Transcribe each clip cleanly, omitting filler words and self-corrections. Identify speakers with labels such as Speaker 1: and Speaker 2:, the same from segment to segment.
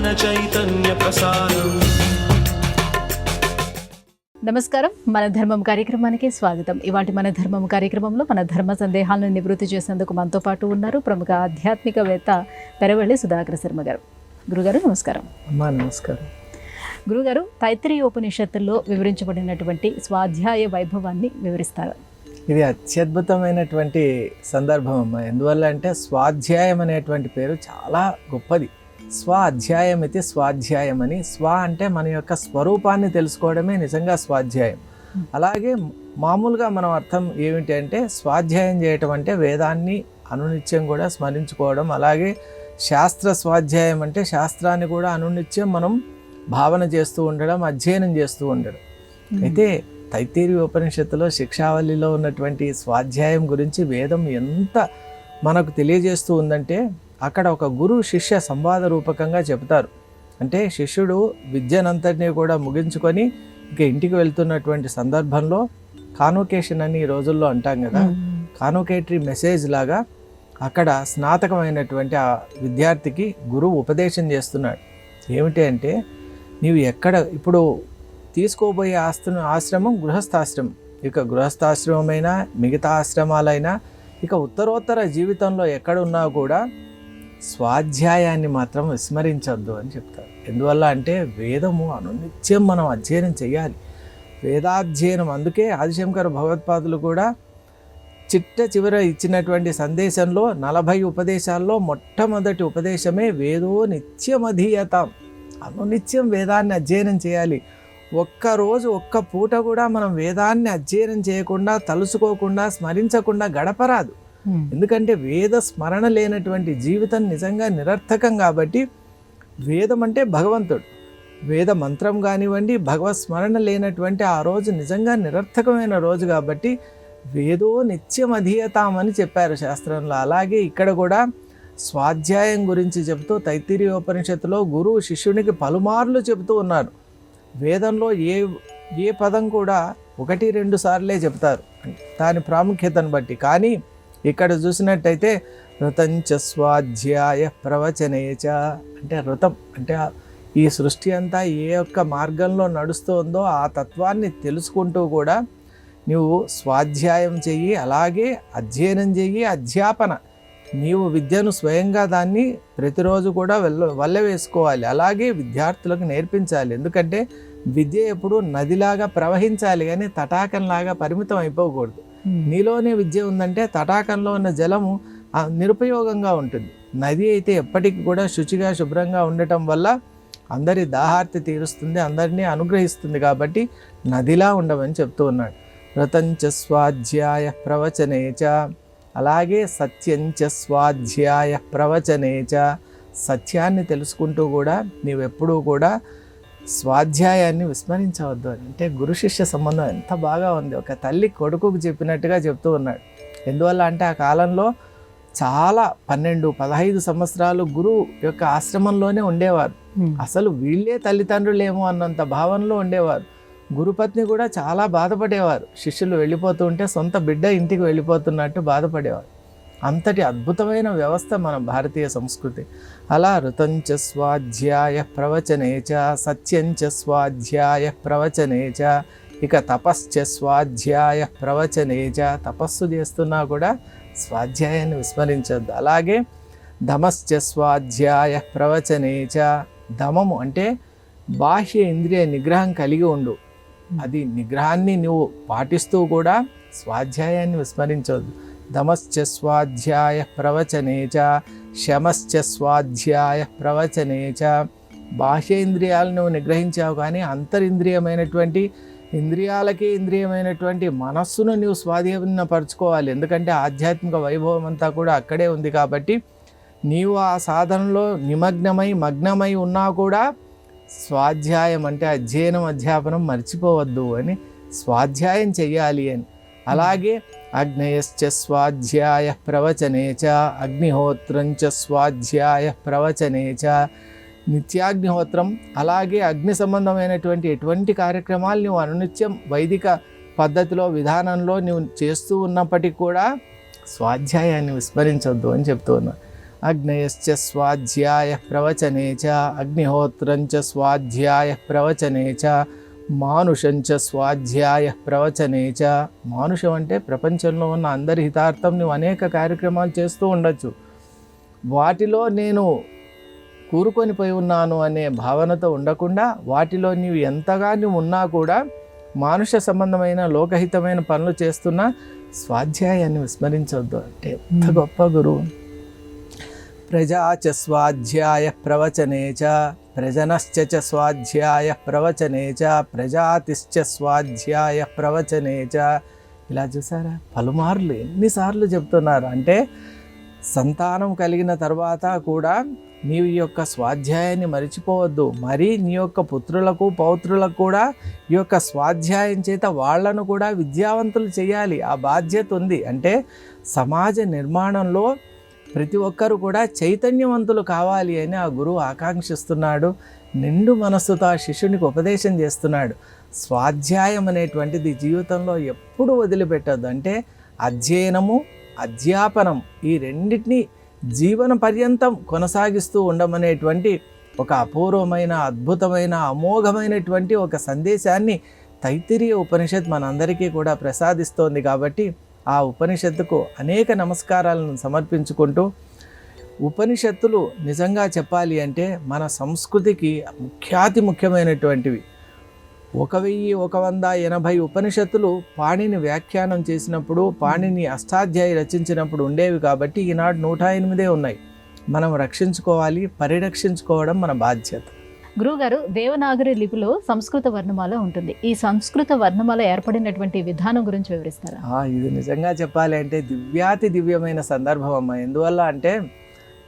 Speaker 1: జ్ఞాన చైతన్య ప్రసారం.
Speaker 2: నమస్కారం, మన ధర్మం కార్యక్రమానికి స్వాగతం. ఇవాటి మన ధర్మం కార్యక్రమంలో మన ధర్మ సందేహాలను నివృత్తి చేసేందుకు మనతో పాటు ఉన్నారు ప్రముఖ ఆధ్యాత్మికవేత్త పెరవెల్లి సుధాకర్ శర్మ గారు. గురుగారు నమస్కారం.
Speaker 3: అమ్మా నమస్కారం.
Speaker 2: గురుగారు, తైత్తిరీయోపనిషత్తుల్లో వివరించబడినటువంటి స్వాధ్యాయ వైభవాన్ని వివరిస్తారు.
Speaker 3: ఇది అత్యద్భుతమైనటువంటి సందర్భం అమ్మా. ఎందువల్ల అంటే స్వాధ్యాయం అనేటువంటి పేరు చాలా గొప్పది. స్వాధ్యాయం ఇది స్వాధ్యాయం అని. స్వ అంటే మన యొక్క స్వరూపాన్ని తెలుసుకోవడమే నిజంగా స్వాధ్యాయం. అలాగే మామూలుగా మనం అర్థం ఏమిటి అంటే స్వాధ్యాయం చేయటం అంటే వేదాన్ని అనునిత్యం కూడా స్మరించుకోవడం. అలాగే శాస్త్ర స్వాధ్యాయం అంటే శాస్త్రాన్ని కూడా అనునిత్యం మనం భావన చేస్తూ ఉండడం, అధ్యయనం చేస్తూ ఉండడం. అయితే తైత్తిరీయోపనిషత్తులో శిక్షావళిలో ఉన్నటువంటి స్వాధ్యాయం గురించి వేదం ఎంత మనకు తెలియజేస్తూ ఉందంటే అక్కడ ఒక గురు శిష్య సంవాద రూపకంగా చెబుతారు. అంటే శిష్యుడు విద్యనంతటినీ కూడా ముగించుకొని ఇక ఇంటికి వెళ్తున్నటువంటి సందర్భంలో కాన్వకేషన్ అని ఈ రోజుల్లో అంటాం కదా, కాన్వకేటరీ మెసేజ్ లాగా అక్కడ స్నాతకమైనటువంటి ఆ విద్యార్థికి గురువు ఉపదేశం చేస్తున్నాడు. ఏమిటి అంటే నీవు ఎక్కడ ఇప్పుడు తీసుకోబోయే ఆశ్రమం గృహస్థాశ్రమం. ఇక గృహస్థాశ్రమమైనా మిగతా ఆశ్రమాలైనా ఇక ఉత్తరోత్తర జీవితంలో ఎక్కడున్నా కూడా స్వాధ్యాయాన్ని మాత్రం విస్మరించొద్దు అని చెప్తారు. ఎందువల్ల అంటే వేదము అనునిత్యం మనం అధ్యయనం చేయాలి. వేదాధ్యయనం. అందుకే ఆదిశంకర భగవత్పాదులు కూడా చిట్ట చివర ఇచ్చినటువంటి సందేశంలో 40 ఉపదేశాల్లో మొట్టమొదటి ఉపదేశమే వేదో నిత్యమధీయతాం. అనునిత్యం వేదాన్ని అధ్యయనం చేయాలి. ఒక్కరోజు ఒక్క పూట కూడా మనం వేదాన్ని అధ్యయనం చేయకుండా, తలుసుకోకుండా, స్మరించకుండా గడపరాదు. ఎందుకంటే వేద స్మరణ లేనటువంటి జీవితం నిజంగా నిరర్థకం. కాబట్టి వేదం అంటే భగవంతుడు. వేద మంత్రం కానివ్వండి, భగవత్ స్మరణ లేనటువంటి ఆ రోజు నిజంగా నిరర్థకమైన రోజు. కాబట్టి వేదో నిత్యం అధీయతామని చెప్పారు శాస్త్రంలో. అలాగే ఇక్కడ కూడా స్వాధ్యాయం గురించి చెబుతూ తైత్తిరీయోపనిషత్తులో గురువు శిష్యునికి పలుమార్లు చెబుతూ ఉన్నారు. వేదంలో ఏ పదం కూడా 1-2 సార్లే చెప్తారు దాని ప్రాముఖ్యతను బట్టి. కానీ ఇక్కడ చూసినట్టయితే ఋతంచ స్వాధ్యాయ ప్రవచనేచ అంటే ఋతం అంటే ఈ సృష్టి అంతా ఏ యొక్క మార్గంలో నడుస్తుందో ఆ తత్వాన్ని తెలుసుకుంటూ కూడా నువ్వు స్వాధ్యాయం చెయ్యి, అలాగే అధ్యయనం చెయ్యి, అధ్యాపన. నీవు విద్యను స్వయంగా దాన్ని ప్రతిరోజు కూడా వల్ల వేసుకోవాలి. అలాగే విద్యార్థులకు నేర్పించాలి. ఎందుకంటే విద్య ఎప్పుడు నదిలాగా ప్రవహించాలి, కానీ తటాకంలాగా పరిమితం అయిపోకూడదు. నీలోనే విద్య ఉందంటే తటాకంలో ఉన్న జలము నిరుపయోగంగా ఉంటుంది. నది అయితే ఎప్పటికీ కూడా శుచిగా శుభ్రంగా ఉండటం వల్ల అందరి దాహార్తి తీరుస్తుంది, అందరినీ అనుగ్రహిస్తుంది. కాబట్టి నదిలా ఉండమని చెప్తూ ఉన్నాడు. ఋతంచ స్వాధ్యాయ ప్రవచనేచ. అలాగే సత్యంచ స్వాధ్యాయ ప్రవచనేచ. సత్యాన్ని తెలుసుకుంటూ కూడా నీవెప్పుడూ కూడా స్వాధ్యాయాన్ని విస్మరించవద్దు అని. అంటే గురు శిష్య సంబంధం ఎంత బాగా ఉంది. ఒక తల్లి కొడుకుకు చెప్పినట్టుగా చెప్తూ ఉన్నాడు. ఎందువల్ల అంటే ఆ కాలంలో చాలా 12-15 సంవత్సరాలు గురువు యొక్క ఆశ్రమంలోనే ఉండేవారు. అసలు వీళ్ళే తల్లిదండ్రులేమో అన్నంత భావనలో ఉండేవారు. గురుపత్ని కూడా చాలా బాధపడేవారు. శిష్యులు వెళ్ళిపోతూ ఉంటే సొంత బిడ్డ ఇంటికి వెళ్ళిపోతున్నట్టు బాధపడేవారు. అంతటి అద్భుతమైన వ్యవస్థ మన భారతీయ సంస్కృతి. అలా ఋతంచ స్వాధ్యాయ ప్రవచనేచ, సత్యంచ స్వాధ్యాయ ప్రవచనేచ. ఇక తపశ్చ స్వాధ్యాయ ప్రవచనేచ. తపస్సు చేస్తున్నా కూడా స్వాధ్యాయాన్ని విస్మరించద్దు. అలాగే దమశ్చ స్వాధ్యాయ ప్రవచనేచ. దమము అంటే బాహ్య ఇంద్రియ నిగ్రహం కలిగి ఉండు. అది నిగ్రహాన్ని నువ్వు పాటిస్తూ కూడా స్వాధ్యాయాన్ని విస్మరించవద్దు. దమశ్చ స్వాధ్యాయ ప్రవచనేచ, శమశ్చ స్వాధ్యాయ ప్రవచనేచ. బాహ్యేంద్రియాలను నువ్వు నిగ్రహించావు, కానీ అంతరింద్రియమైనటువంటి ఇంద్రియాలకే ఇంద్రియమైనటువంటి మనస్సును నువ్వు స్వాధీనపరచుకోవాలి. ఎందుకంటే ఆధ్యాత్మిక వైభవం అంతా కూడా అక్కడే ఉంది. కాబట్టి నీవు ఆ సాధనలో మగ్నమై ఉన్నా కూడా స్వాధ్యాయం అంటే అధ్యయనం, అధ్యాపనం మర్చిపోవద్దు అని, స్వాధ్యాయం చెయ్యాలి అని. అలాగే అగ్నయశ్చ స్వాధ్యాయ ప్రవచనేచ, అగ్నిహోత్రంచ స్వాధ్యాయ ప్రవచనేచ. నిత్యాగ్నిహోత్రం, అలాగే అగ్ని సంబంధమైనటువంటి ఎటువంటి కార్యక్రమాలు నువ్వు అనునిత్యం వైదిక పద్ధతిలో విధానంలో నువ్వు చేస్తూ ఉన్నప్పటికీ కూడా స్వాధ్యాయాన్ని విస్మరించవద్దు అని చెప్తూ ఉన్నా. అగ్నయశ్చ స్వాధ్యాయ ప్రవచనే చ అగ్నిహోత్రంచ స్వాధ్యాయ ప్రవచనే చ మానుషంచ స్వాధ్యాయ ప్రవచనే చ. మానుషం అంటే ప్రపంచంలో ఉన్న అందరి హితార్థం నువ్వు అనేక కార్యక్రమాలు చేస్తూ ఉండొచ్చు, వాటిలో నేను కూరుకొని పోయి ఉన్నాను అనే భావనతో ఉండకుండా వాటిలో నీవు ఎంతగా నువ్వు ఉన్నా కూడా మానుష సంబంధమైన లోకహితమైన పనులు చేస్తున్నా స్వాధ్యాయాన్ని విస్మరించవద్దు. అంటే ఎంత గొప్ప గురువు. ప్రజా చ స్వాధ్యాయ ప్రవచనే చ ప్రజనశ్చ చ స్వాధ్యాయ ప్రవచనే చ ప్రజాతిశ్చ స్వాధ్యాయ ప్రవచనే చ. ఇలా చూసారా, పలుమార్లు ఎన్నిసార్లు చెప్తున్నారు. అంటే సంతానం కలిగిన తర్వాత కూడా నీవు ఈ యొక్క స్వాధ్యాయాన్ని మరిచిపోవద్దు. మరి నీ యొక్క పుత్రులకు పౌత్రులకు కూడా ఈ యొక్క స్వాధ్యాయం చేత వాళ్లను కూడా విద్యావంతులు చేయాలి. ఆ బాధ్యత ఉంది. అంటే సమాజ నిర్మాణంలో ప్రతి ఒక్కరు కూడా చైతన్యవంతులు కావాలి అని ఆ గురువు ఆకాంక్షిస్తున్నాడు. నిండు మనస్సుతో ఆ శిష్యునికి ఉపదేశం చేస్తున్నాడు. స్వాధ్యాయం అనేటువంటిది జీవితంలో ఎప్పుడు వదిలిపెట్టద్దు. అంటే అధ్యయనము, అధ్యాపనం ఈ రెండింటినీ జీవన పర్యంతం కొనసాగిస్తూ ఉండమనేటువంటి ఒక అపూర్వమైన, అద్భుతమైన, అమోఘమైనటువంటి ఒక సందేశాన్ని తైత్తిరీయ ఉపనిషత్ మనందరికీ కూడా ప్రసాదిస్తోంది. కాబట్టి ఆ ఉపనిషత్తుకు అనేక నమస్కారాలను సమర్పించుకుంటూ, ఉపనిషత్తులు నిజంగా చెప్పాలి అంటే మన సంస్కృతికి ముఖ్యమైనటువంటివి. 1180 ఉపనిషత్తులు పాణిని వ్యాఖ్యానం చేసినప్పుడు, పాణిని అష్టాధ్యాయి రచించినప్పుడు ఉండేవి. కాబట్టి ఈనాడు 108 ఉన్నాయి. మనం రక్షించుకోవాలి, పరిరక్షించుకోవడం మన బాధ్యత.
Speaker 2: గురువుగారు, దేవనాగరి లిపిలో సంస్కృత వర్ణమాల ఉంటుంది. ఈ సంస్కృత వర్ణమాల ఏర్పడినటువంటి విధానం గురించి వివరిస్తారా?
Speaker 3: ఇది నిజంగా చెప్పాలి అంటే దివ్యాతి దివ్యమైన సందర్భం అమ్మ. ఎందువల్ల అంటే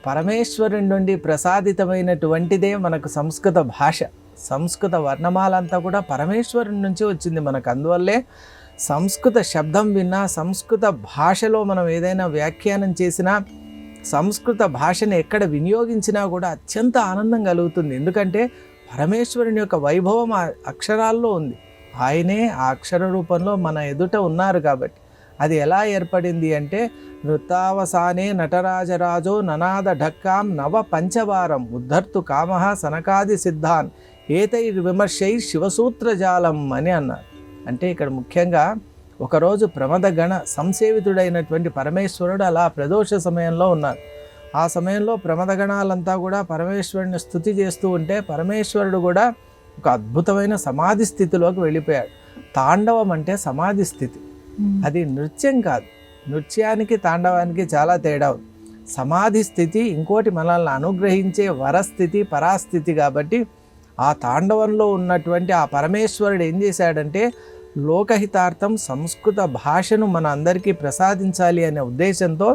Speaker 3: పరమేశ్వరుని నుండి ప్రసాదితమైనటువంటిదే మనకు సంస్కృత భాష. సంస్కృత వర్ణమాల అంతా కూడా పరమేశ్వరుని నుంచి వచ్చింది మనకు. అందువల్లే సంస్కృత శబ్దం విన్నా, సంస్కృత భాషలో మనం ఏదైనా వ్యాఖ్యానం చేసినా, సంస్కృత భాషను ఎక్కడ వినియోగించినా కూడా అత్యంత ఆనందం కలుగుతుంది. ఎందుకంటే పరమేశ్వరుని యొక్క వైభవం ఆ అక్షరాల్లో ఉంది. ఆయనే ఆ అక్షర రూపంలో మన ఎదుట ఉన్నారు. కాబట్టి అది ఎలా ఏర్పడింది అంటే, నృత్తావసానే నటరాజరాజో ననాద ఢక్కాం నవ పంచవారం ఉద్ధర్తు కామః సనకాది సిద్ధాన్ ఏతైర్ విమర్శై శివసూత్రజాలం అని అన్నారు. అంటే ఇక్కడ ముఖ్యంగా ఒకరోజు ప్రమదగణ సంసేవితుడైనటువంటి పరమేశ్వరుడు అలా ప్రదోష సమయంలో ఉన్నారు. ఆ సమయంలో ప్రమదగణాలంతా కూడా పరమేశ్వరుని స్తుతి చేస్తూ ఉంటే పరమేశ్వరుడు కూడా ఒక అద్భుతమైన సమాధి స్థితిలోకి వెళ్ళిపోయాడు. తాండవం అంటే సమాధి స్థితి, అది నృత్యం కాదు. నృత్యానికి తాండవానికి చాలా తేడా ఉంది. సమాధి స్థితి ఇంకోటి మనల్ని అనుగ్రహించే వరస్థితి, పరాస్థితి. కాబట్టి ఆ తాండవంలో ఉన్నటువంటి ఆ పరమేశ్వరుడు ఏం చేశాడంటే, లోకహితార్థం సంస్కృత భాషను మన అందరికీ ప్రసాదించాలి అనే ఉద్దేశంతో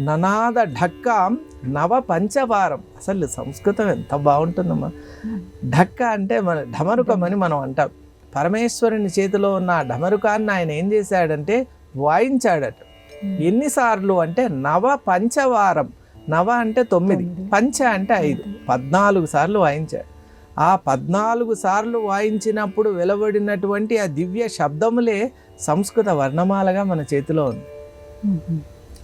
Speaker 3: ననాద ఢక్కాం నవ పంచవారం. అసలు సంస్కృతం ఎంత బాగుంటుందమ్మా. ఢక్క అంటే మన ఢమరుకం అని మనం అంటాం. పరమేశ్వరుని చేతిలో ఉన్న ఆ ఢమరుకాన్ని ఆయన ఏం చేశాడంటే వాయించాడట. ఎన్నిసార్లు అంటే నవ పంచవారం. నవ అంటే 9, పంచ అంటే 5, 14 సార్లు వాయించాడు. ఆ 14 సార్లు వాయించినప్పుడు వెలువడినటువంటి ఆ దివ్య శబ్దములే సంస్కృత వర్ణమాలగా మన చేతిలో ఉంది.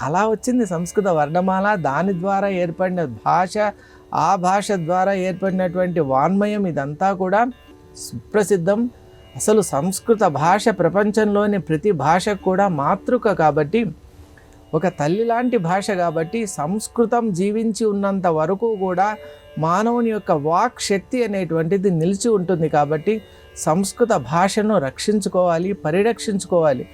Speaker 3: అలా వచ్చింది సంస్కృత వర్ణమాల. దాని ద్వారా ఏర్పడిన భాష, ఆ భాష ద్వారా ఏర్పడినటువంటి వాన్మయం, ఇదంతా కూడా సుప్రసిద్ధం. అసలు సంస్కృత భాష ప్రపంచంలోని ప్రతి భాషకు కూడా మాతృక. కాబట్టి ఒక తల్లి లాంటి భాష. కాబట్టి సంస్కృతం జీవించి ఉన్నంత వరకు కూడా మానవుని యొక్క వాక్ శక్తి అనేటువంటిది నిలిచి ఉంటుంది. కాబట్టి సంస్కృత భాషను రక్షించుకోవాలి, పరిరక్షించుకోవాలి.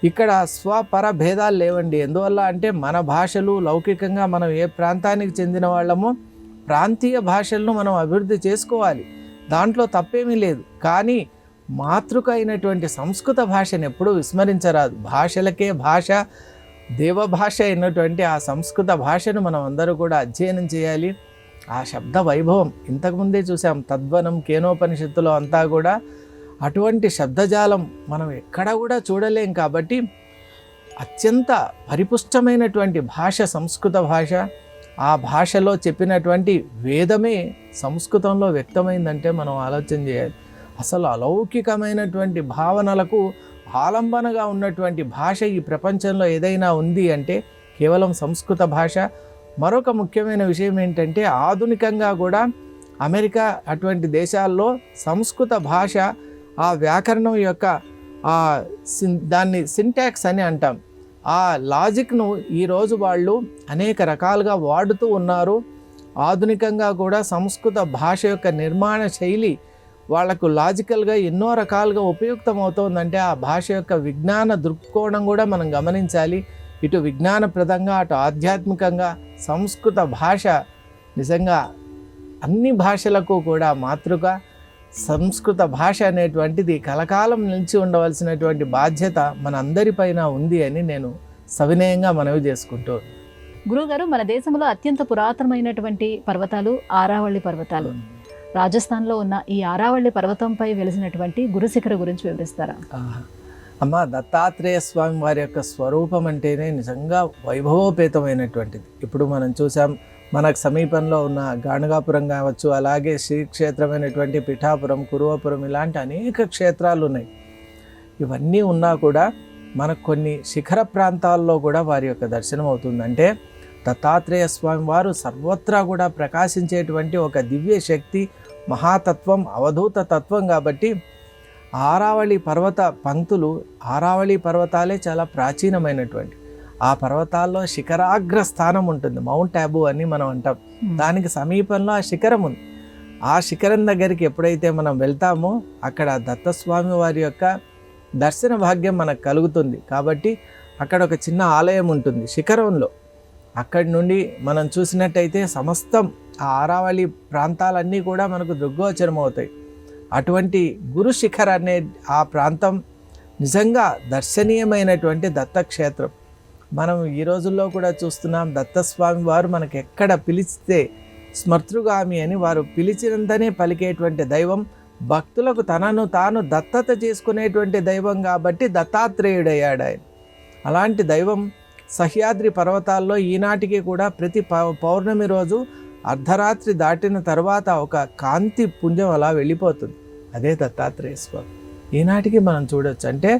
Speaker 3: ఇక్కడ స్వపర భేదాలు లేవండి. ఎందువల్ల అంటే మన భాషలు లౌకికంగా మనం ఏ ప్రాంతానికి చెందిన వాళ్ళమో ప్రాంతీయ భాషలను మనం అభివృద్ధి చేసుకోవాలి. దాంట్లో తప్పేమీ లేదు. కానీ మాతృక అయినటువంటి సంస్కృత భాషను ఎప్పుడూ విస్మరించరాదు. భాషలకే భాష, దేవభాష అయినటువంటి ఆ సంస్కృత భాషను మనం అందరూ కూడా అధ్యయనం చేయాలి. ఆ శబ్ద వైభవం ఇంతకుముందే చూసాం. తద్వనం కేనోపనిషత్తులో అంతా కూడా అటువంటి శబ్దజాలం మనం ఎక్కడ కూడా చూడలేం. కాబట్టి అత్యంత పరిపుష్టమైనటువంటి భాష సంస్కృత భాష. ఆ భాషలో చెప్పినటువంటి వేదమే సంస్కృతంలో వ్యక్తమైందంటే మనం ఆలోచన చేయాలి. అసలు అలౌకికమైనటువంటి భావనలకు ఆలంబనగా ఉన్నటువంటి భాష ఈ ప్రపంచంలో ఏదైనా ఉంది అంటే కేవలం సంస్కృత భాష. మరొక ముఖ్యమైన విషయం ఏంటంటే ఆధునికంగా కూడా అమెరికా అటువంటి దేశాల్లో సంస్కృత భాష ఆ వ్యాకరణం యొక్క దాన్ని సింటాక్స్ అని అంటాం, ఆ లాజిక్ను ఈరోజు వాళ్ళు అనేక రకాలుగా వాడుతూ ఉన్నారు. ఆధునికంగా కూడా సంస్కృత భాష యొక్క నిర్మాణ శైలి వాళ్లకు లాజికల్గా ఎన్నో రకాలుగా ఉపయుక్తమవుతోందంటే ఆ భాష యొక్క విజ్ఞాన దృక్కోణం కూడా మనం గమనించాలి. ఇటు విజ్ఞానప్రదంగా అటు ఆధ్యాత్మికంగా సంస్కృత భాష నిజంగా అన్ని భాషలకు కూడా మాతృక. సంస్కృత భాష అనేటువంటిది కలకాలం నిలిచి ఉండవలసినటువంటి బాధ్యత మన అందరిపైన ఉంది అని నేను సవినయంగా మనవి చేసుకుంటూ.
Speaker 2: గురువుగారు, మన దేశంలో అత్యంత పురాతనమైనటువంటి పర్వతాలు ఆరావళి పర్వతాలు. రాజస్థాన్లో ఉన్న ఈ ఆరావళి పర్వతంపై వెలిసినటువంటి గురుశిఖర గురించి వివరిస్తారా?
Speaker 3: అమ్మ, దత్తాత్రేయ స్వామి వారి యొక్క స్వరూపం అంటేనే నిజంగా వైభవోపేతమైనటువంటిది. ఇప్పుడు మనం చూసాం, మనకు సమీపంలో ఉన్న గాణగాపురం కావచ్చు, అలాగే శ్రీక్షేత్రమైనటువంటి పిఠాపురం, కురువపురం ఇలాంటి అనేక క్షేత్రాలు ఉన్నాయి. ఇవన్నీ ఉన్నా కూడా మనకు కొన్ని శిఖర ప్రాంతాల్లో కూడా వారి యొక్క దర్శనం అవుతుంది. అంటే దత్తాత్రేయ స్వామి వారు సర్వత్రా కూడా ప్రకాశించేటువంటి ఒక దివ్య శక్తి, మహాతత్వం, అవధూత తత్వం. కాబట్టి ఆరావళి పర్వత పంక్తులు, ఆరావళి పర్వతాలే చాలా ప్రాచీనమైనటువంటి, ఆ పర్వతాల్లో శిఖరాగ్ర స్థానం ఉంటుంది, మౌంట్ ఆబూ అని మనం అంటాం. దానికి సమీపంలో ఆ శిఖరం ఉంది. ఆ శిఖరం దగ్గరికి ఎప్పుడైతే మనం వెళ్తామో అక్కడ దత్తస్వామి వారి యొక్క దర్శన భాగ్యం మనకు కలుగుతుంది. కాబట్టి అక్కడ ఒక చిన్న ఆలయం ఉంటుంది శిఖరంలో. అక్కడి నుండి మనం చూసినట్టయితే సమస్తం ఆ ఆరావళి ప్రాంతాలన్నీ కూడా మనకు దృగ్గోచరం అవుతాయి. అటువంటి గురు శిఖర్ అనే ఆ ప్రాంతం నిజంగా దర్శనీయమైనటువంటి దత్తక్షేత్రం. మనం ఈ రోజుల్లో కూడా చూస్తున్నాం, దత్తస్వామి వారు మనకు ఎక్కడ పిలిస్తే స్మర్తృగామి అని, వారు పిలిచినంతనే పలికేటువంటి దైవం, భక్తులకు తనను తాను దత్తత చేసుకునేటువంటి దైవం. కాబట్టి దత్తాత్రేయుడయ్యాడు ఆయన. అలాంటి దైవం సహ్యాద్రి పర్వతాల్లో ఈనాటికి కూడా ప్రతి పౌర్ణమి రోజు అర్ధరాత్రి దాటిన తర్వాత ఒక కాంతి పుంజం అలా వెళ్ళిపోతుంది. అదే దత్తాత్రేయ స్వామి. ఈనాటికి మనం చూడొచ్చు. అంటే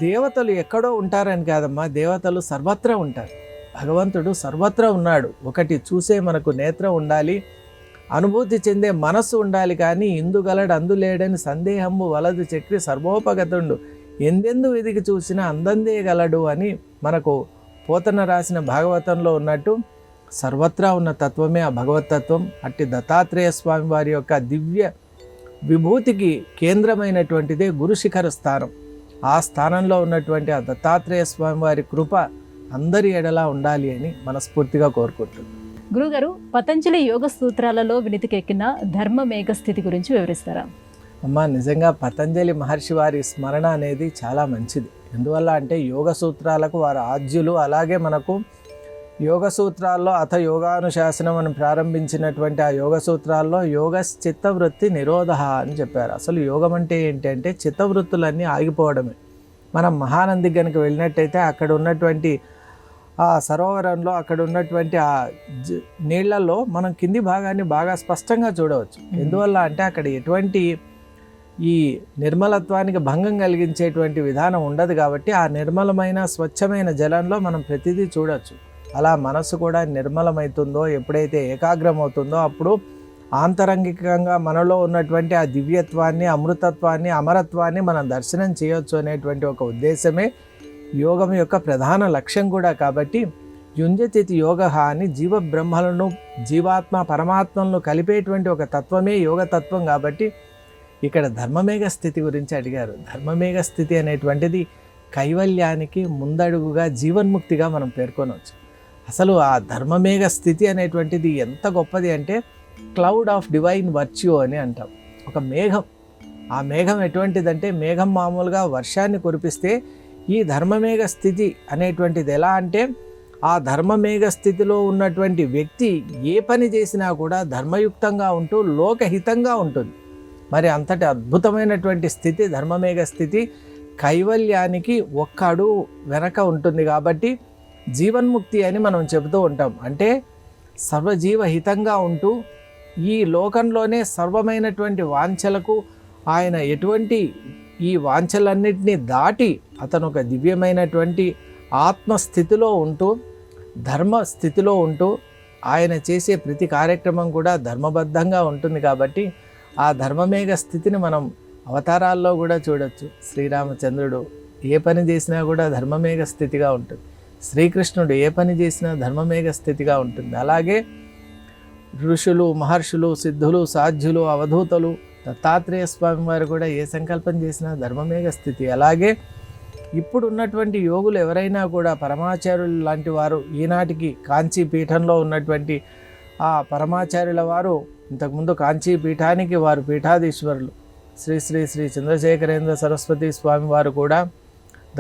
Speaker 3: దేవతలు ఎక్కడో ఉంటారని కాదమ్మా, దేవతలు సర్వత్రా ఉంటారు. భగవంతుడు సర్వత్రా ఉన్నాడు. ఒకటి చూసే మనకు నేత్రం ఉండాలి, అనుభూతి చెందే మనస్సు ఉండాలి. కానీ ఇందుగలడు అందులేడని సందేహము వలదు చక్రి సర్వోపగతుండు, ఎందెందు వెదికి చూసినా అందందే గలడు అని మనకు పోతన రాసిన భాగవతంలో ఉన్నట్టు సర్వత్రా ఉన్న తత్వమే ఆ భగవతత్వం. అట్టి దత్తాత్రేయ స్వామి వారి యొక్క దివ్య విభూతికి కేంద్రమైనటువంటిదే గురుశిఖర స్థానం. ఆ స్థానంలో ఉన్నటువంటి ఆ దత్తాత్రేయ స్వామి వారి కృప అందరి ఎడలా ఉండాలి అని మనస్ఫూర్తిగా కోరుకుంటున్నాను.
Speaker 2: గురుగారు, పతంజలి యోగ సూత్రాలలో వినితికెక్కిన ధర్మ మేఘ స్థితి గురించి వివరిస్తారా?
Speaker 3: అమ్మ, నిజంగా పతంజలి మహర్షి వారి స్మరణ అనేది చాలా మంచిది. ఎందువల్ల అంటే యోగ సూత్రాలకు వారు ఆద్యులు. అలాగే మనకు యోగ సూత్రాల్లో అథ యోగానుశాసనం మనం ప్రారంభించినటువంటి ఆ యోగ సూత్రాల్లో యోగ చిత్తవృత్తి నిరోధ అని చెప్పారు. అసలు యోగం అంటే ఏంటి అంటే చిత్తవృత్తులన్నీ ఆగిపోవడమే. మనం మహానంది కనుక వెళ్ళినట్టయితే అక్కడ ఉన్నటువంటి ఆ సరోవరంలో, అక్కడ ఉన్నటువంటి ఆ నీళ్లలో మనం కింది భాగాన్ని బాగా స్పష్టంగా చూడవచ్చు. ఎందువల్ల అంటే అక్కడ ఎటువంటి ఈ నిర్మలత్వానికి భంగం కలిగించేటువంటి విధానం ఉండదు. కాబట్టి ఆ నిర్మలమైన స్వచ్ఛమైన జలంలో మనం ప్రతిదీ చూడవచ్చు. అలా మనసు కూడా నిర్మలమవుతుందో, ఎప్పుడైతే ఏకాగ్రమవుతుందో అప్పుడు ఆంతరంగికంగా మనలో ఉన్నటువంటి ఆ దివ్యత్వాన్ని, అమృతత్వాన్ని, అమరత్వాన్ని మనం దర్శనం చేయొచ్చు అనేటువంటి ఒక ఉద్దేశమే యోగం యొక్క ప్రధాన లక్ష్యం కూడా. కాబట్టి యుంజతితి యోగ అని జీవ బ్రహ్మలను, జీవాత్మ పరమాత్మలను కలిపేటువంటి ఒక తత్వమే యోగతత్వం. కాబట్టి ఇక్కడ ధర్మమేఘ స్థితి గురించి అడిగారు. ధర్మమేఘ స్థితి అనేటువంటిది కైవల్యానికి ముందడుగుగా, జీవన్ముక్తిగా మనం పేర్కొనవచ్చు. అసలు ఆ ధర్మమేఘ స్థితి అనేటువంటిది ఎంత గొప్పది అంటే క్లౌడ్ ఆఫ్ డివైన్ వర్చ్యూ అని అంటాం. ఒక మేఘం, ఆ మేఘం ఎటువంటిదంటే మేఘం మామూలుగా వర్షాన్ని కురిపిస్తే ఈ ధర్మమేఘ స్థితి అనేటువంటిది ఎలా అంటే ఆ ధర్మమేఘ స్థితిలో ఉన్నటువంటి వ్యక్తి ఏ పని చేసినా కూడా ధర్మయుక్తంగా ఉంటూ లోకహితంగా ఉంటుంది. మరి అంతటి అద్భుతమైనటువంటి స్థితి ధర్మమేఘ స్థితి. కైవల్యానికి ఒక్క అడుగు వెనక ఉంటుంది. కాబట్టి జీవన్ముక్తి అని మనం చెబుతూ ఉంటాం. అంటే సర్వజీవ హితంగా ఉంటూ ఈ లోకంలోనే సర్వమైనటువంటి వాంఛలకు ఆయన ఎటువంటి ఈ వాంఛలన్నింటినీ దాటి అతను ఒక దివ్యమైనటువంటి ఆత్మస్థితిలో ఉంటూ ధర్మ స్థితిలో ఉంటూ ఆయన చేసే ప్రతి కార్యక్రమం కూడా ధర్మబద్ధంగా ఉంటుంది కాబట్టి ఆ ధర్మమేఘ స్థితిని మనం అవతారాల్లో కూడా చూడొచ్చు. శ్రీరామచంద్రుడు ఏ పని చేసినా కూడా ధర్మమేఘ స్థితిగా ఉంటుంది. శ్రీకృష్ణుడు ఏ పని చేసినా ధర్మమేఘ స్థితిగా ఉంటుంది. అలాగే ఋషులు, మహర్షులు, సిద్ధులు, సాధ్యులు, అవధూతలు, దత్తాత్రేయ స్వామి వారు కూడా ఏ సంకల్పం చేసినా ధర్మమేఘ స్థితి. అలాగే ఇప్పుడు ఉన్నటువంటి యోగులు ఎవరైనా కూడా పరమాచార్యులు లాంటి వారు, ఈనాటికి కాంచీ పీఠంలో ఉన్నటువంటి ఆ పరమాచార్యుల వారు ఇంతకుముందు కాంచీ పీఠానికి వారు పీఠాధీశ్వరులు శ్రీ శ్రీ శ్రీ చంద్రశేఖరేంద్ర సరస్వతి స్వామి వారు కూడా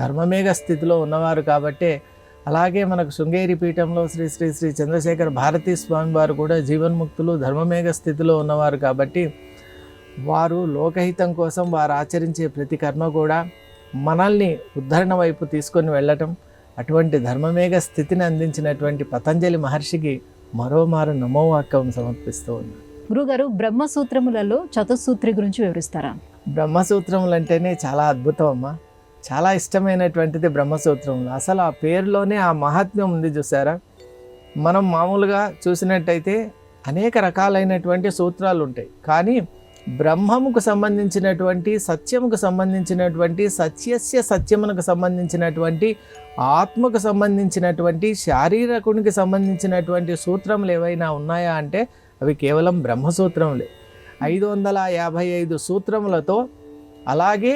Speaker 3: ధర్మమేఘ స్థితిలో ఉన్నవారు కాబట్టే, అలాగే మనకు శృంగేరి పీఠంలో శ్రీ శ్రీ శ్రీ చంద్రశేఖర భారతీ స్వామి వారు కూడా జీవన్ముక్తులు ధర్మమేఘ స్థితిలో ఉన్నవారు కాబట్టి వారు లోకహితం కోసం వారు ఆచరించే ప్రతి కర్మ కూడా మనల్ని ఉద్ధరణ వైపు తీసుకొని వెళ్ళటం. అటువంటి ధర్మమేఘ స్థితిని అందించినటువంటి పతంజలి మహర్షికి మరోమారు నమోవాక్యం సమర్పిస్తూ ఉన్నాను.
Speaker 2: గురుగారు, బ్రహ్మసూత్రములలో చతుస్సూత్రి గురించి వివరిస్తారా?
Speaker 3: బ్రహ్మసూత్రములు అంటేనే చాలా అద్భుతం అమ్మా. చాలా ఇష్టమైనటువంటిది బ్రహ్మసూత్రములు. అసలు ఆ పేరులోనే ఆ మహాత్మ్యం ఉంది చూసారా. మనం మామూలుగా చూసినట్టయితే అనేక రకాలైనటువంటి సూత్రాలు ఉంటాయి, కానీ బ్రహ్మముకు సంబంధించినటువంటి, సత్యముకు సంబంధించినటువంటి, సత్యస్య సత్యమునకు సంబంధించినటువంటి, ఆత్మకు సంబంధించినటువంటి, శారీరకునికి సంబంధించినటువంటి సూత్రములు ఏవైనా ఉన్నాయా అంటే అవి కేవలం బ్రహ్మసూత్రములే. 555 సూత్రములతో, అలాగే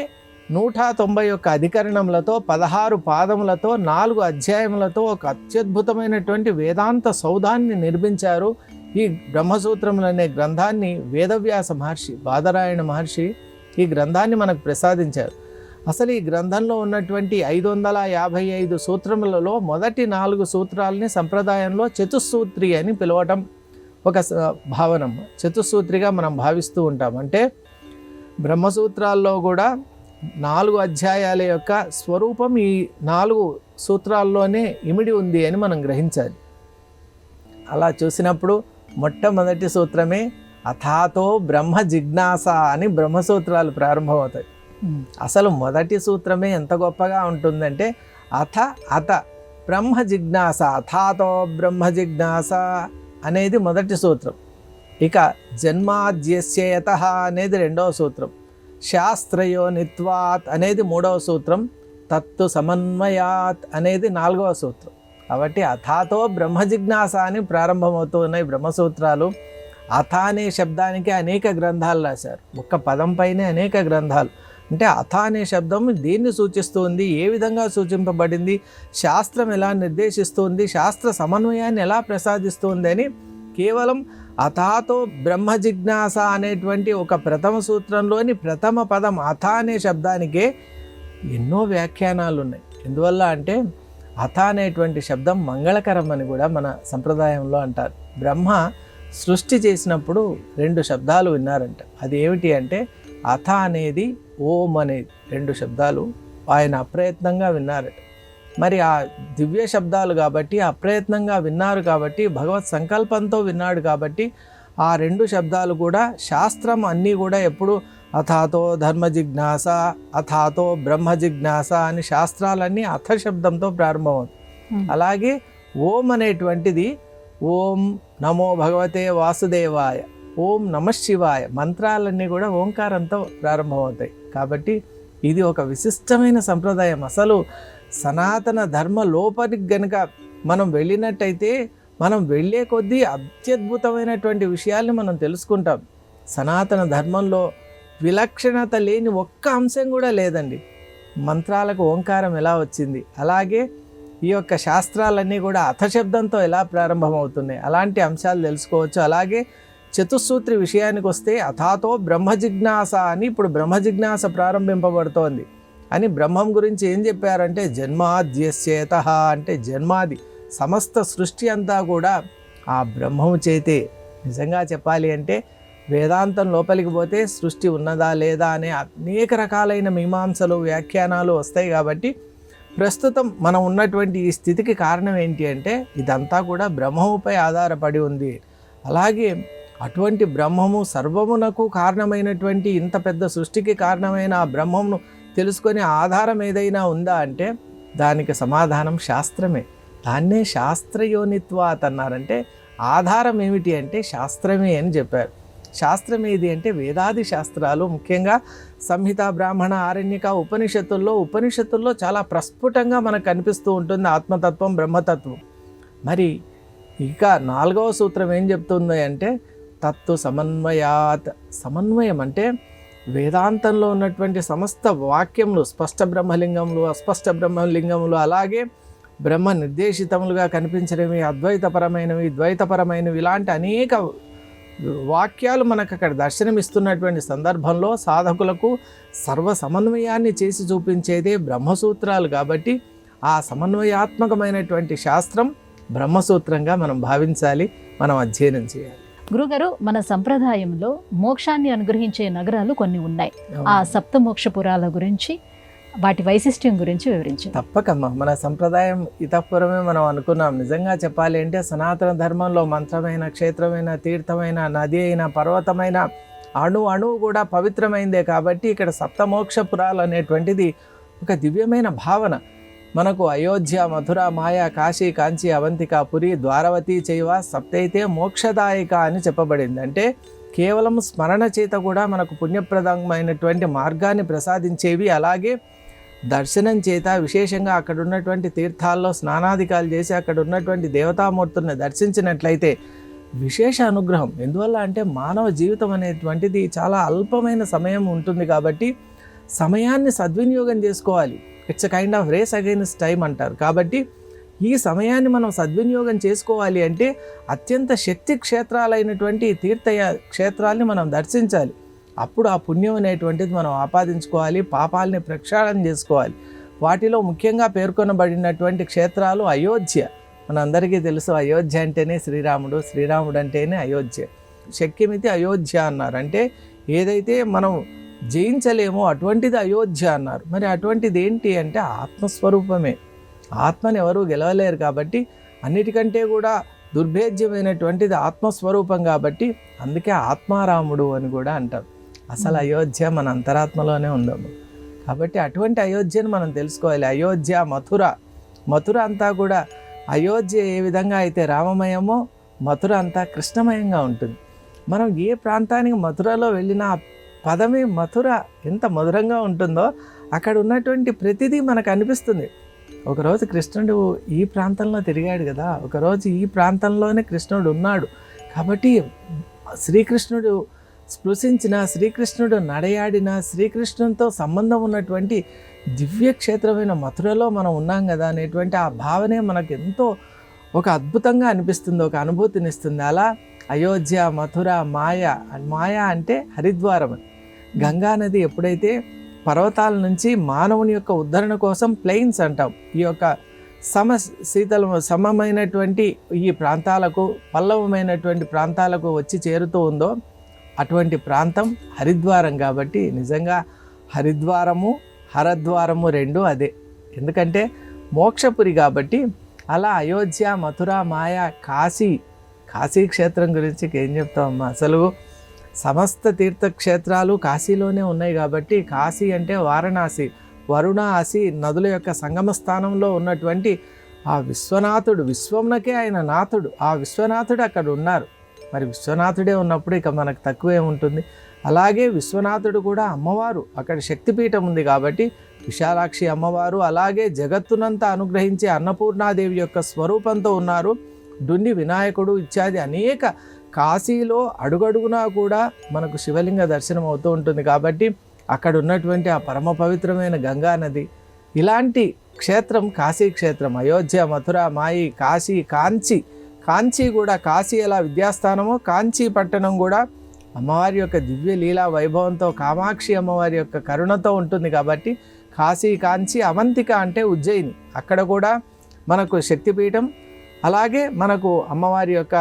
Speaker 3: 191 అధికరణములతో, 16 పాదములతో, 4 అధ్యాయములతో ఒక అత్యద్భుతమైనటువంటి వేదాంత సౌధాన్ని నిర్మించారు. ఈ బ్రహ్మసూత్రములు అనే గ్రంథాన్ని వేదవ్యాస మహర్షి, బాదరాయణ మహర్షి ఈ గ్రంథాన్ని మనకు ప్రసాదించారు. అసలు ఈ గ్రంథంలో ఉన్నటువంటి 555 సూత్రములలో మొదటి 4 సూత్రాలని సంప్రదాయంలో చతుస్సూత్రి అని పిలవటం ఒక భావనం. చతుస్సూత్రిగా మనం భావిస్తూ ఉంటాం. అంటే బ్రహ్మసూత్రాల్లో కూడా 4 అధ్యాయాల యొక్క స్వరూపం ఈ 4 సూత్రాల్లోనే ఇమిడి ఉంది అని మనం గ్రహించాలి. అలా చూసినప్పుడు మొట్టమొదటి సూత్రమే అథాతో బ్రహ్మ జిజ్ఞాస అని బ్రహ్మసూత్రాలు ప్రారంభమవుతాయి. అసలు మొదటి సూత్రమే ఎంత గొప్పగా ఉంటుందంటే అత బ్రహ్మ జిజ్ఞాస, అథాతో బ్రహ్మ జిజ్ఞాస అనేది మొదటి సూత్రం. ఇక జన్మాద్యస్యయతః అనేది రెండవ సూత్రం, శాస్త్రయోనిత్వాత్ అనేది మూడవ సూత్రం, తత్తు సమన్వయాత్ అనేది 4వ సూత్రం. కాబట్టి అథాతో బ్రహ్మ జిజ్ఞాస అని ప్రారంభమవుతూ ఉన్నాయి బ్రహ్మసూత్రాలు. అథ అనే శబ్దానికి అనేక గ్రంథాలు రాశారు. ఒక్క పదం పైనే అనేక గ్రంథాలు. అంటే అథ అనే శబ్దం దీన్ని సూచిస్తుంది, ఏ విధంగా సూచింపబడింది, శాస్త్రం ఎలా నిర్దేశిస్తుంది, శాస్త్ర సమన్వయాన్ని ఎలా ప్రసాదిస్తుంది అని కేవలం అథాతో బ్రహ్మ జిజ్ఞాస అనేటువంటి ఒక ప్రథమ సూత్రంలోని ప్రథమ పదం అథ అనే శబ్దానికే ఎన్నో వ్యాఖ్యానాలు ఉన్నాయి. ఎందువల్ల అంటే అథ అనేటువంటి శబ్దం మంగళకరం అని కూడా మన సంప్రదాయంలో అంటారు. బ్రహ్మ సృష్టి చేసినప్పుడు 2 శబ్దాలు విన్నారంట. అది ఏమిటి అంటే అథ అనేది, ఓం అనేది 2 శబ్దాలు ఆయన అప్రయత్నంగా విన్నారట. మరి ఆ దివ్య శబ్దాలు కాబట్టి, అప్రయత్నంగా విన్నారు కాబట్టి, భగవత్ సంకల్పంతో విన్నాడు కాబట్టి ఆ 2 శబ్దాలు కూడా శాస్త్రం అన్నీ కూడా ఎప్పుడు అథాతో ధర్మ జిజ్ఞాస, అథాతో బ్రహ్మ జిజ్ఞాస అని శాస్త్రాలన్నీ అథ శబ్దంతో ప్రారంభమవుతాయి. అలాగే ఓం అనేటువంటిది ఓం నమో భగవతే వాసుదేవాయ, ఓం నమఃశివాయ మంత్రాలన్నీ కూడా ఓంకారంతో ప్రారంభమవుతాయి. కాబట్టి ఇది ఒక విశిష్టమైన సంప్రదాయం. అసలు సనాతన ధర్మ లోపలికి గనుక మనం వెళ్ళినట్టయితే మనం వెళ్ళే కొద్దీ అత్యద్భుతమైనటువంటి విషయాల్ని మనం తెలుసుకుంటాం. సనాతన ధర్మంలో విలక్షణత లేని ఒక్క అంశం కూడా లేదండి. మంత్రాలకు ఓంకారం ఎలా వచ్చింది, అలాగే ఈ యొక్క శాస్త్రాలన్నీ కూడా అథశబ్దంతో ఎలా ప్రారంభమవుతున్నాయి, అలాంటి అంశాలు తెలుసుకోవచ్చు. అలాగే చతుస్సూత్రి విషయానికి వస్తే అథాతో బ్రహ్మ జిజ్ఞాస అని ఇప్పుడు బ్రహ్మ జిజ్ఞాస ప్రారంభింపబడుతోంది అని బ్రహ్మం గురించి ఏం చెప్పారంటే జన్మాద్యస్యేతః అంటే జన్మాది సమస్త సృష్టి అంతా కూడా ఆ బ్రహ్మము చేతే. నిజంగా చెప్పాలి అంటే వేదాంతం లోపలికి పోతే సృష్టి ఉన్నదా లేదా అనే అనేక రకాలైన మీమాంసలు, వ్యాఖ్యానాలు వస్తాయి. కాబట్టి ప్రస్తుతం మనం ఉన్నటువంటి ఈ స్థితికి కారణం ఏంటి అంటే ఇదంతా కూడా బ్రహ్మముపై ఆధారపడి ఉంది. అలాగే అటువంటి బ్రహ్మము సర్వమునకు కారణమైనటువంటి ఇంత పెద్ద సృష్టికి కారణమైన ఆ బ్రహ్మమును తెలుసుకొని ఆధారం ఏదైనా ఉందా అంటే దానికి సమాధానం శాస్త్రమే. దాన్నే శాస్త్రయోనిత్వాత్ అన్నారంటే ఆధారం ఏమిటి అంటే శాస్త్రమే అని చెప్పారు. శాస్త్రం ఏది అంటే వేదాది శాస్త్రాలు, ముఖ్యంగా సంహిత, బ్రాహ్మణ, ఆరణ్యక, ఉపనిషత్తుల్లో చాలా ప్రస్ఫుటంగా మనకు కనిపిస్తూ ఉంటుంది ఆత్మతత్వం, బ్రహ్మతత్వం. మరి ఇక 4వ సూత్రం ఏం చెప్తుంది అంటే తత్తు సమన్వయాత్. సమన్వయం అంటే వేదాంతంలో ఉన్నటువంటి సమస్త వాక్యములు, స్పష్ట బ్రహ్మలింగములు, అస్పష్ట బ్రహ్మలింగములు, అలాగే బ్రహ్మ నిర్దేశితములుగా కనిపించినవి, అద్వైతపరమైనవి, ద్వైతపరమైనవి, ఇలాంటి అనేక వాక్యాలు మనకు అక్కడ దర్శనమిస్తున్నటువంటి సందర్భంలో సాధకులకు సర్వ సమన్వయాన్ని చేసి చూపించేదే బ్రహ్మసూత్రాలు. కాబట్టి ఆ సమన్వయాత్మకమైనటువంటి శాస్త్రం బ్రహ్మసూత్రంగా మనం భావించాలి, మనం అధ్యయనం చేయాలి.
Speaker 2: గురుగారు, మన సంప్రదాయంలో మోక్షాన్ని అనుగ్రహించే నగరాలు కొన్ని ఉన్నాయి. ఆ సప్తమోక్షపురాల గురించి, వాటి వైశిష్ట్యం గురించి వివరించారు.
Speaker 3: తప్పకమ్మా. మన సంప్రదాయం ఇతఃపురమే మనం అనుకున్నాం. నిజంగా చెప్పాలి అంటే సనాతన ధర్మంలో మంత్రమైన, క్షేత్రమైన, తీర్థమైన, నది అయిన, పర్వతమైన, అణువు కూడా పవిత్రమైందే. కాబట్టి ఇక్కడ సప్తమోక్షపురాలు అనేటువంటిది ఒక దివ్యమైన భావన. మనకు అయోధ్య, మథుర, మాయ, కాశీ, కాంచి, అవంతిక, పురి, ద్వారవతి చైవ సప్తైతే మోక్షదాయిక అని చెప్పబడింది. అంటే కేవలం స్మరణ చేత కూడా మనకు పుణ్యప్రదమైనటువంటి మార్గాన్ని ప్రసాదించేవి. అలాగే దర్శనం చేత, విశేషంగా అక్కడ ఉన్నటువంటి తీర్థాల్లో స్నానాధికాలు చేసి అక్కడ ఉన్నటువంటి దేవతామూర్తులను దర్శించినట్లయితే విశేష అనుగ్రహం. ఎందువల్ల అంటే మానవ జీవితం అనేటువంటిది చాలా అల్పమైన సమయం ఉంటుంది. కాబట్టి సమయాన్ని సద్వినియోగం చేసుకోవాలి. It's a kind of race against time అంటారు. కాబట్టి ఈ సమయాన్ని మనం సద్వినియోగం చేసుకోవాలి అంటే అత్యంత శక్తి క్షేత్రాలైనటువంటి తీర్థ క్షేత్రాల్ని మనం దర్శించాలి. అప్పుడు ఆ పుణ్యం అనేటువంటిది మనం ఆపాదించుకోవాలి, పాపాలని ప్రక్షాళన చేసుకోవాలి. వాటిలో ముఖ్యంగా పేర్కొనబడినటువంటి క్షేత్రాలు అయోధ్య. మనందరికీ తెలుసు, అయోధ్య అంటేనే శ్రీరాముడు, శ్రీరాముడు అంటేనే అయోధ్య. శక్యమితి అయోధ్య అన్నారు. అంటే ఏదైతే మనం జయించలేమో అటువంటిది అయోధ్య అన్నారు. మరి అటువంటిది ఏంటి అంటే ఆత్మస్వరూపమే. ఆత్మని ఎవరు గెలవలేరు. కాబట్టి అన్నిటికంటే కూడా దుర్భేద్యమైనటువంటిది ఆత్మస్వరూపం. కాబట్టి అందుకే ఆత్మారాముడు అని కూడా అంటారు. అసలు అయోధ్య మన అంతరాత్మలోనే ఉందాము. కాబట్టి అటువంటి అయోధ్యను మనం తెలుసుకోవాలి. అయోధ్య, మథుర అంతా కూడా, అయోధ్య ఏ విధంగా అయితే రామమయమో మథుర అంతా కృష్ణమయంగా ఉంటుంది. మనం ఏ ప్రాంతానికి మథురలో వెళ్ళినా పదమే మథుర ఎంత మధురంగా ఉంటుందో అక్కడ ఉన్నటువంటి ప్రతిదీ మనకు అనిపిస్తుంది. ఒకరోజు కృష్ణుడు ఈ ప్రాంతంలో తిరిగాడు కదా, ఒకరోజు ఈ ప్రాంతంలోనే కృష్ణుడు ఉన్నాడు. కాబట్టి శ్రీకృష్ణుడు స్పృశించిన, శ్రీకృష్ణుడు నడయాడిన, శ్రీకృష్ణునితో సంబంధం ఉన్నటువంటి దివ్యక్షేత్రమైన మథురలో మనం ఉన్నాం కదా అనేటువంటి ఆ భావనే మనకు ఎంతో ఒక అద్భుతంగా అనిపిస్తుంది, ఒక అనుభూతినిస్తుంది. అలా అయోధ్య, మథుర, మాయ అంటే హరిద్వారం. గంగా నది ఎప్పుడైతే పర్వతాల నుంచి మానవుని యొక్క ఉద్ధరణ కోసం ప్లెయిన్స్ అంటాం, ఈ యొక్క సమమైనటువంటి ఈ ప్రాంతాలకు, పల్లవమైనటువంటి ప్రాంతాలకు వచ్చి చేరుతూ ఉందో అటువంటి ప్రాంతం హరిద్వారం. కాబట్టి నిజంగా హరిద్వారము, హరద్వారము రెండు అదే. ఎందుకంటే మోక్షపురి కాబట్టి. అలా అయోధ్య, మథుర, మాయ, కాశీ క్షేత్రం గురించి ఏం చెప్తామమ్మా. అసలు సమస్త తీర్థక్షేత్రాలు కాశీలోనే ఉన్నాయి. కాబట్టి కాశీ అంటే వారణాసి, వరుణాసి నదుల యొక్క సంగమ స్థానంలో ఉన్నటువంటి ఆ విశ్వనాథుడు, విశ్వంనకే ఆయన నాథుడు, ఆ విశ్వనాథుడు అక్కడ ఉన్నారు. మరి విశ్వనాథుడే ఉన్నప్పుడు ఇక మనకు తక్కువేముంటుంది. అలాగే విశ్వనాథుడు కూడా అమ్మవారు, అక్కడ శక్తిపీఠం ఉంది కాబట్టి విశాలాక్షి అమ్మవారు, అలాగే జగత్తునంతా అనుగ్రహించే అన్నపూర్ణాదేవి యొక్క స్వరూపంతో ఉన్నారు. డుండి వినాయకుడు ఇత్యాది అనేక కాశీలో అడుగడుగునా కూడా మనకు శివలింగ దర్శనం అవుతూ ఉంటుంది. కాబట్టి అక్కడ ఉన్నటువంటి ఆ పరమ పవిత్రమైన గంగా నది, ఇలాంటి క్షేత్రం కాశీ క్షేత్రం. అయోధ్య, మథుర, మాయి, కాంచి కూడా, కాశీ ఎలా విద్యాస్థానమో కాంచీ పట్టణం కూడా అమ్మవారి యొక్క దివ్య లీలా వైభవంతో, కామాక్షి అమ్మవారి యొక్క కరుణతో ఉంటుంది. కాబట్టి కాంచి, అవంతిక అంటే ఉజ్జయిని, అక్కడ కూడా మనకు శక్తిపీఠం, అలాగే మనకు అమ్మవారి యొక్క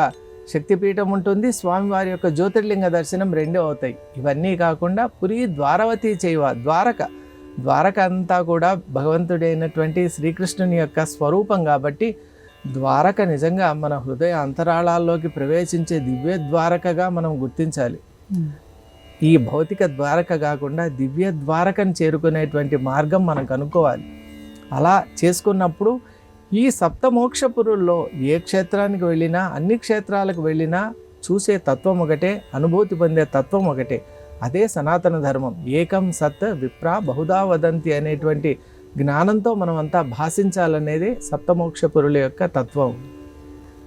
Speaker 3: శక్తిపీఠం ఉంటుంది, స్వామివారి యొక్క జ్యోతిర్లింగ దర్శనం రెండూ అవుతాయి. ఇవన్నీ కాకుండా పురి, ద్వారవతి చైవ, ద్వారక అంతా కూడా భగవంతుడైనటువంటి శ్రీకృష్ణుని యొక్క స్వరూపం. కాబట్టి ద్వారక నిజంగా మన హృదయ అంతరాళాల్లోకి ప్రవేశించే దివ్య ద్వారకగా మనం గుర్తించాలి. ఈ భౌతిక ద్వారక కాకుండా దివ్య ద్వారకను చేరుకునేటువంటి మార్గం మనం కనుక్కోవాలి. అలా చేసుకున్నప్పుడు ఈ సప్తమోక్షపురుల్లో ఏ క్షేత్రానికి వెళ్ళినా, అన్ని క్షేత్రాలకు వెళ్ళినా చూసే తత్వం ఒకటే, అనుభూతి పొందే తత్వం ఒకటే. అదే సనాతన ధర్మం. ఏకం సత్ విప్రా బహుదా వదంతి అనేటువంటి జ్ఞానంతో మనం అంతా భాషించాలనేది సప్తమోక్షపురుల యొక్క తత్వం.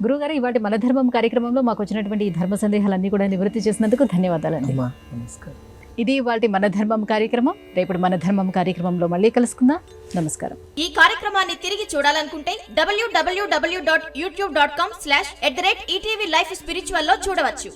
Speaker 2: గురుగారు, ఇవాటి మన ధర్మం కార్యక్రమంలో మాకు వచ్చినటువంటి ఈ ధర్మ సందేహాలన్నీ కూడా నివృత్తి చేసినందుకు ధన్యవాదాలండి.
Speaker 3: అమ్మా నమస్కారం.
Speaker 2: ఇది ఇవాటి మన ధర్మం కార్యక్రమం. రేపు మన ధర్మం కార్యక్రమంలో మళ్ళీ కలుసుకుందాం. నమస్కారం.
Speaker 4: ఈ కార్యక్రమాన్ని తిరిగి చూడాలనుకుంటే www.youtube.com/ETV Life Spiritual లో చూడవచ్చు.